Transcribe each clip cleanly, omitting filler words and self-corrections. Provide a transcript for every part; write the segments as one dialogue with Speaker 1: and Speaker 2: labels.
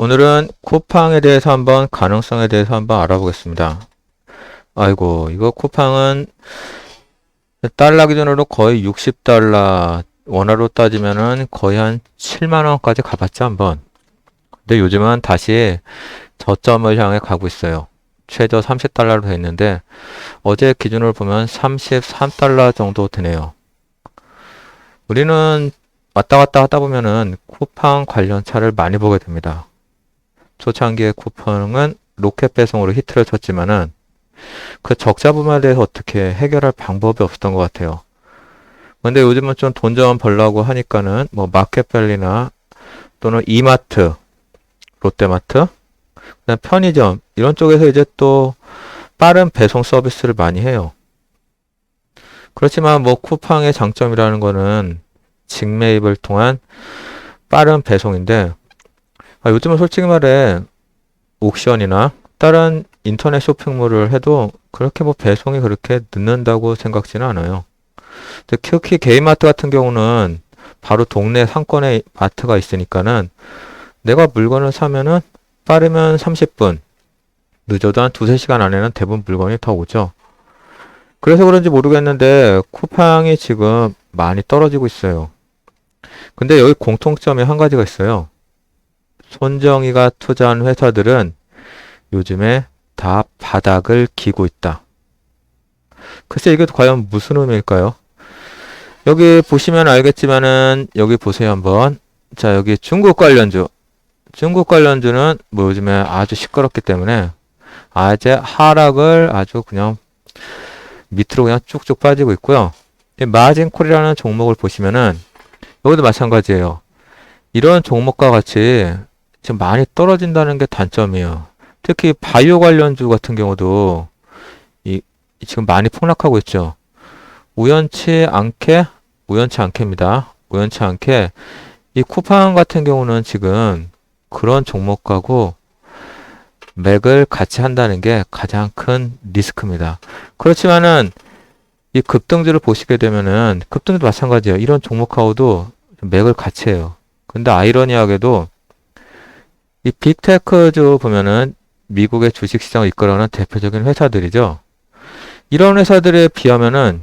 Speaker 1: 오늘은 쿠팡에 대해서 가능성에 대해서 한번 알아보겠습니다. 아이고, 이거 쿠팡은 달러 기준으로 거의 60달러, 원화로 따지면은 거의 한 7만 원까지 가봤죠, 한번. 근데 요즘은 다시 저점을 향해 가고 있어요. 최저 30달러로 돼 있는데, 어제 기준으로 보면 33달러 정도 되네요. 우리는 왔다 갔다 하다 보면은 쿠팡 관련 차를 많이 보게 됩니다. 초창기에 쿠팡은 로켓 배송으로 히트를 쳤지만은 그 적자 부분에 대해서 어떻게 해결할 방법이 없었던 것 같아요. 근데 요즘은 좀 돈 좀 벌려고 하니까는 뭐 마켓밸리나 또는 이마트, 롯데마트, 그다음 편의점 이런 쪽에서 이제 또 빠른 배송 서비스를 많이 해요. 그렇지만 뭐 쿠팡의 장점이라는 거는 직매입을 통한 빠른 배송인데 요즘은 솔직히 말해 옥션이나 다른 인터넷 쇼핑몰을 해도 그렇게 뭐 배송이 그렇게 늦는다고 생각지는 않아요. 특히 게임마트 같은 경우는 바로 동네 상권에 마트가 있으니까는 내가 물건을 사면은 빠르면 30분, 늦어도 한 두세 시간 안에는 대부분 물건이 다 오죠. 그래서 그런지 모르겠는데 쿠팡이 지금 많이 떨어지고 있어요. 근데 여기 공통점이 한 가지가 있어요. 손정희가 투자한 회사들은 요즘에 다 바닥을 기고 있다. 글쎄 이게 과연 무슨 의미일까요? 여기 보시면 알겠지만은 여기 보세요 한번. 자, 여기 중국 관련주. 중국 관련주는 뭐 요즘에 아주 시끄럽기 때문에 아재 하락을 아주 그냥 밑으로 그냥 쭉쭉 빠지고 있고요. 이 마진콜이라는 종목을 보시면은 여기도 마찬가지예요. 이런 종목과 같이 지금 많이 떨어진다는 게 단점이에요. 특히 바이오 관련주 같은 경우도 이 지금 많이 폭락하고 있죠. 우연치 않게 우연치 않게입니다. 우연치 않게 이 쿠팡 같은 경우는 지금 그런 종목하고 맥을 같이 한다는 게 가장 큰 리스크입니다. 그렇지만은 이 급등주를 보시게 되면은 급등도 마찬가지예요. 이런 종목하고도 맥을 같이 해요. 근데 아이러니하게도 이 빅테크주 보면은 미국의 주식시장을 이끌어가는 대표적인 회사들이죠. 이런 회사들에 비하면은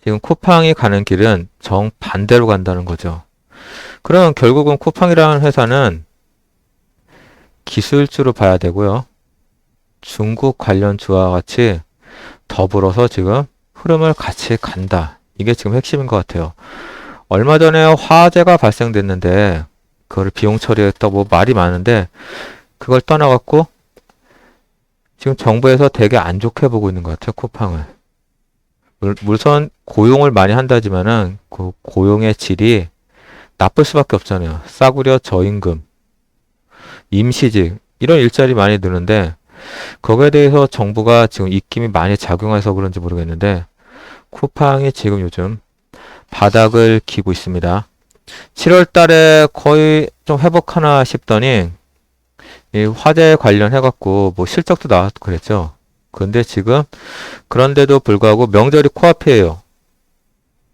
Speaker 1: 지금 쿠팡이 가는 길은 정반대로 간다는 거죠. 그럼 결국은 쿠팡이라는 회사는 기술주로 봐야 되고요. 중국 관련주와 같이 더불어서 지금 흐름을 같이 간다. 이게 지금 핵심인 것 같아요. 얼마 전에 화재가 발생됐는데 그걸 비용 처리했다고 뭐 말이 많은데 그걸 떠나갖고 지금 정부에서 되게 안 좋게 보고 있는 것 같아요. 쿠팡을. 물론 고용을 많이 한다지만은 그 고용의 질이 나쁠 수밖에 없잖아요. 싸구려 저임금, 임시직 이런 일자리 많이 드는데 거기에 대해서 정부가 지금 입김이 많이 작용해서 그런지 모르겠는데 쿠팡이 지금 요즘 바닥을 기고 있습니다. 7월 달에 거의 좀 회복하나 싶더니 이 화재 관련해갖고 뭐 실적도 나왔고 그랬죠. 근데 지금 그런데도 불구하고 명절이 코앞이에요.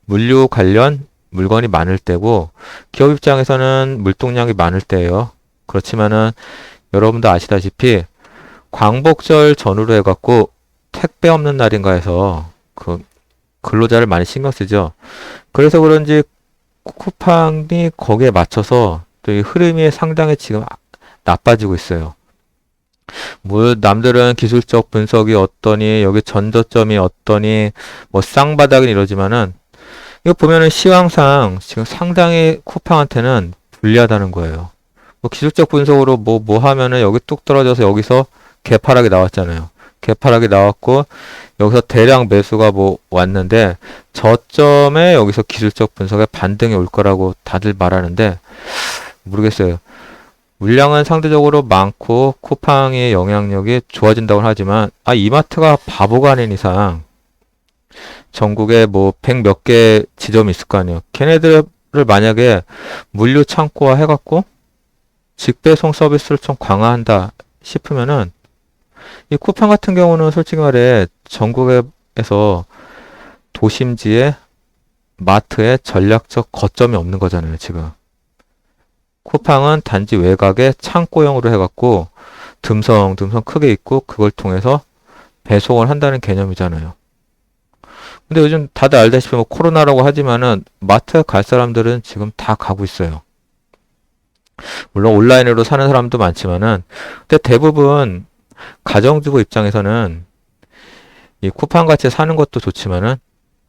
Speaker 1: 물류 관련 물건이 많을 때고 기업 입장에서는 물동량이 많을 때예요. 그렇지만은 여러분도 아시다시피 광복절 전후로 해갖고 택배 없는 날인가 해서 그 근로자를 많이 신경 쓰죠. 그래서 그런지 쿠팡이 거기에 맞춰서 또 이 흐름이 상당히 지금 나빠지고 있어요. 뭐 남들은 기술적 분석이 어떠니 여기 전저점이 어떠니 뭐 쌍바닥은 이러지만은 이거 보면은 시황상 지금 상당히 쿠팡한테는 불리하다는 거예요. 뭐 기술적 분석으로 뭐 하면은 여기 뚝 떨어져서 여기서 개파락이 나왔잖아요. 개파락이 나왔고 여기서 대량 매수가 뭐 왔는데 저점에 여기서 기술적 분석에 반등이 올 거라고 다들 말하는데 모르겠어요. 물량은 상대적으로 많고 쿠팡의 영향력이 좋아진다고 하지만 이마트가 바보가 아닌 이상 전국에 뭐 100 몇 개 지점이 있을 거 아니에요. 걔네들을 만약에 물류 창고화 해갖고 직배송 서비스를 좀 강화한다 싶으면은 이 쿠팡 같은 경우는 솔직히 말해 전국에서 도심지에 마트에 전략적 거점이 없는 거잖아요, 지금. 쿠팡은 단지 외곽에 창고형으로 해갖고 듬성듬성 크게 있고 그걸 통해서 배송을 한다는 개념이잖아요. 근데 요즘 다들 알다시피 뭐 코로나라고 하지만은 마트 갈 사람들은 지금 다 가고 있어요. 물론 온라인으로 사는 사람도 많지만은 근데 대부분 가정주부 입장에서는 이 쿠팡 같이 사는 것도 좋지만은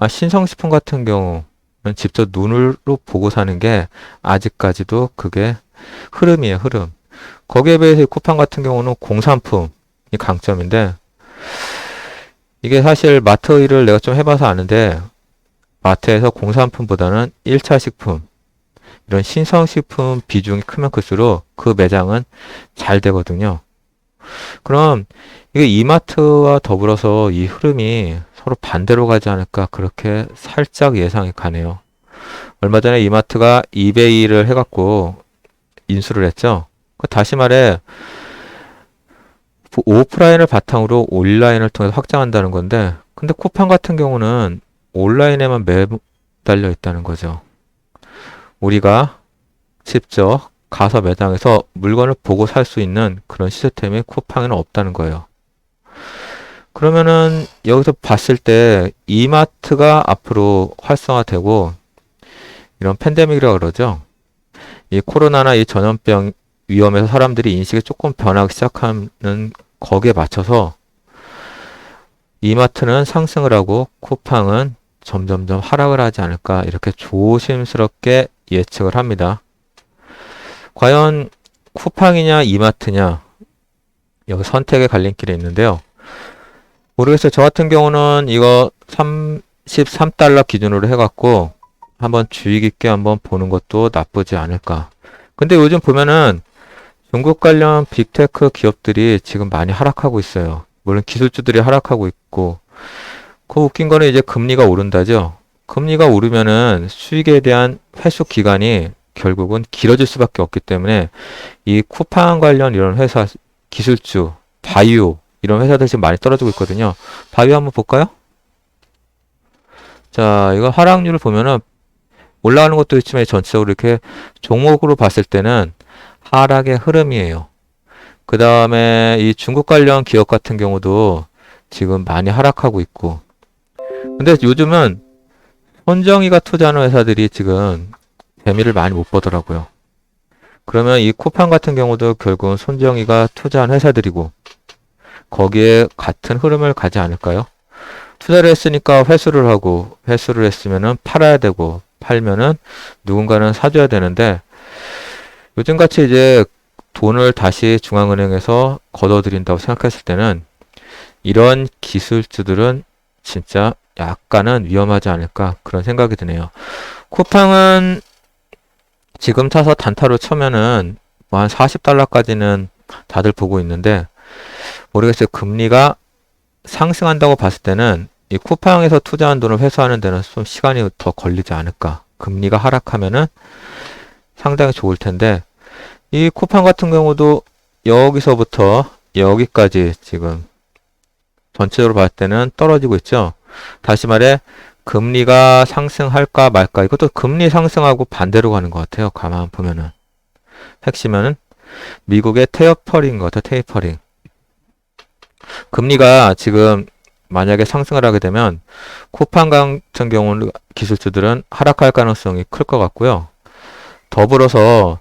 Speaker 1: 신성식품 같은 경우는 직접 눈으로 보고 사는 게 아직까지도 그게 흐름이에요, 흐름. 거기에 비해서 이 쿠팡 같은 경우는 공산품이 강점인데 이게 사실 마트 일을 내가 좀 해봐서 아는데 마트에서 공산품보다는 1차 식품 이런 신성식품 비중이 크면 클수록 그 매장은 잘 되거든요. 그럼 이게 이마트와 더불어서 이 흐름이 서로 반대로 가지 않을까 그렇게 살짝 예상이 가네요. 얼마 전에 이마트가 이베이를 해갖고 인수를 했죠. 다시 말해 오프라인을 바탕으로 온라인을 통해서 확장한다는 건데 근데 쿠팡 같은 경우는 온라인에만 매달려 있다는 거죠. 우리가 직접 가서 매장에서 물건을 보고 살 수 있는 그런 시스템이 쿠팡에는 없다는 거예요. 그러면은 여기서 봤을 때 이마트가 앞으로 활성화되고 이런 팬데믹이라고 그러죠. 이 코로나나 이 전염병 위험에서 사람들이 인식이 조금 변하기 시작하는 거기에 맞춰서 이마트는 상승을 하고 쿠팡은 점점점 하락을 하지 않을까 이렇게 조심스럽게 예측을 합니다. 과연 쿠팡이냐 이마트냐 여기 선택의 갈림길이 있는데요. 모르겠어요. 저 같은 경우는 이거 33달러 기준으로 해갖고 한번 주의 깊게 한번 보는 것도 나쁘지 않을까. 근데 요즘 보면은 중국 관련 빅테크 기업들이 지금 많이 하락하고 있어요. 물론 기술주들이 하락하고 있고 그 웃긴 거는 이제 금리가 오른다죠. 금리가 오르면은 수익에 대한 회수 기간이 결국은 길어질 수밖에 없기 때문에 이 쿠팡 관련 이런 회사 기술주, 바이오 이런 회사들 지금 많이 떨어지고 있거든요. 바이오 한번 볼까요? 자, 이거 하락률을 보면은 올라가는 것도 있지만 전체적으로 이렇게 종목으로 봤을 때는 하락의 흐름이에요. 그 다음에 이 중국 관련 기업 같은 경우도 지금 많이 하락하고 있고 근데 요즘은 손정이가 투자하는 회사들이 지금 재미를 많이 못 보더라고요. 그러면 이 쿠팡 같은 경우도 결국은 손정이가 투자한 회사들이고 거기에 같은 흐름을 가지 않을까요? 투자를 했으니까 회수를 하고 회수를 했으면은 팔아야 되고 팔면은 누군가는 사줘야 되는데 요즘같이 이제 돈을 다시 중앙은행에서 걷어들인다고 생각했을 때는 이런 기술주들은 진짜 약간은 위험하지 않을까 그런 생각이 드네요. 쿠팡은 지금 타서 단타로 쳐면은 뭐 한 40달러까지는 다들 보고 있는데 모르겠어요. 금리가 상승한다고 봤을 때는 이 쿠팡에서 투자한 돈을 회수하는 데는 좀 시간이 더 걸리지 않을까. 금리가 하락하면은 상당히 좋을 텐데 이 쿠팡 같은 경우도 여기서부터 여기까지 지금 전체적으로 봤을 때는 떨어지고 있죠. 다시 말해 금리가 상승할까 말까 이것도 금리 상승하고 반대로 가는 것 같아요. 가만 보면은 핵심은 미국의 테이퍼링인 것 같아요. 테이퍼링. 금리가 지금 만약에 상승을 하게 되면 쿠팡 같은 경우는 기술주들은 하락할 가능성이 클 것 같고요. 더불어서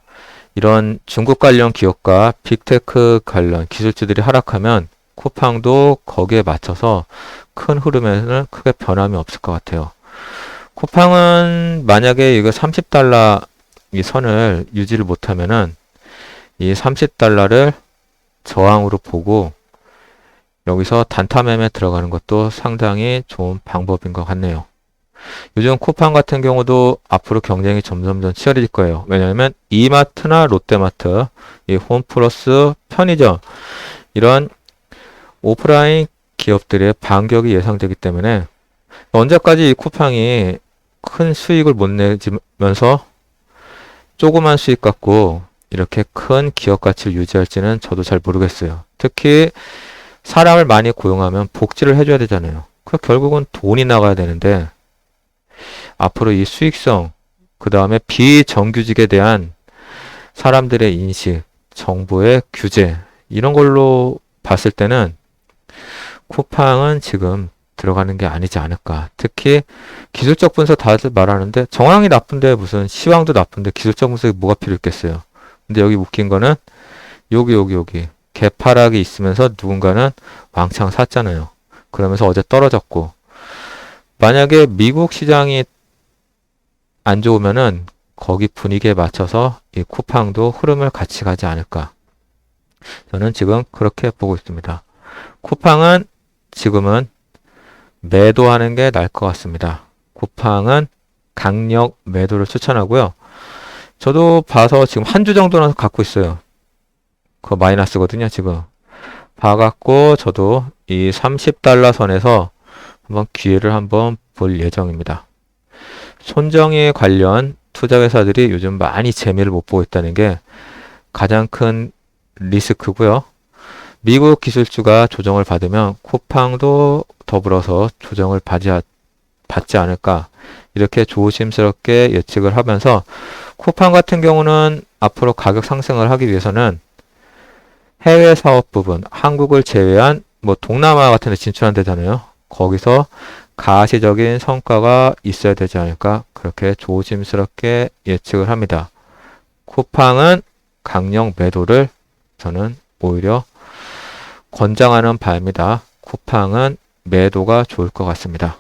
Speaker 1: 이런 중국 관련 기업과 빅테크 관련 기술주들이 하락하면 쿠팡도 거기에 맞춰서 큰 흐름에는 크게 변함이 없을 것 같아요. 쿠팡은 만약에 이거 30달러 이 선을 유지를 못하면은 이 30달러를 저항으로 보고 여기서 단타 매매 들어가는 것도 상당히 좋은 방법인 것 같네요. 요즘 쿠팡 같은 경우도 앞으로 경쟁이 점점 치열해질 거예요. 왜냐하면 이마트나 롯데마트, 이 홈플러스, 편의점 이런 오프라인 기업들의 반격이 예상되기 때문에 언제까지 이 쿠팡이 큰 수익을 못 내면서 조그만 수익 갖고 이렇게 큰 기업 가치를 유지할지는 저도 잘 모르겠어요. 특히 사람을 많이 고용하면 복지를 해줘야 되잖아요. 그 결국은 돈이 나가야 되는데 앞으로 이 수익성 그 다음에 비정규직에 대한 사람들의 인식, 정부의 규제 이런 걸로 봤을 때는 쿠팡은 지금 들어가는 게 아니지 않을까. 특히 기술적 분석 다들 말하는데 정황이 나쁜데 무슨 시황도 나쁜데 기술적 분석이 뭐가 필요 있겠어요. 근데 여기 웃긴 거는 여기 개파락이 있으면서 누군가는 왕창 샀잖아요. 그러면서 어제 떨어졌고 만약에 미국 시장이 안 좋으면은 거기 분위기에 맞춰서 이 쿠팡도 흐름을 같이 가지 않을까. 저는 지금 그렇게 보고 있습니다. 쿠팡은 지금은 매도하는 게 나을 것 같습니다. 쿠팡은 강력 매도를 추천하고요. 저도 봐서 지금 한 주 정도는 갖고 있어요. 그거 마이너스거든요, 지금. 봐갖고 저도 이 30달러 선에서 한번 기회를 한번 볼 예정입니다. 손정의 관련 투자회사들이 요즘 많이 재미를 못 보고 있다는 게 가장 큰 리스크고요. 미국 기술주가 조정을 받으면 쿠팡도 더불어서 조정을 받지 않을까 이렇게 조심스럽게 예측을 하면서 쿠팡 같은 경우는 앞으로 가격 상승을 하기 위해서는 해외 사업 부분, 한국을 제외한 뭐 동남아 같은 데 진출한다잖아요. 거기서 가시적인 성과가 있어야 되지 않을까 그렇게 조심스럽게 예측을 합니다. 쿠팡은 강력 매도를 저는 오히려 권장하는 바입니다. 쿠팡은 매도가 좋을 것 같습니다.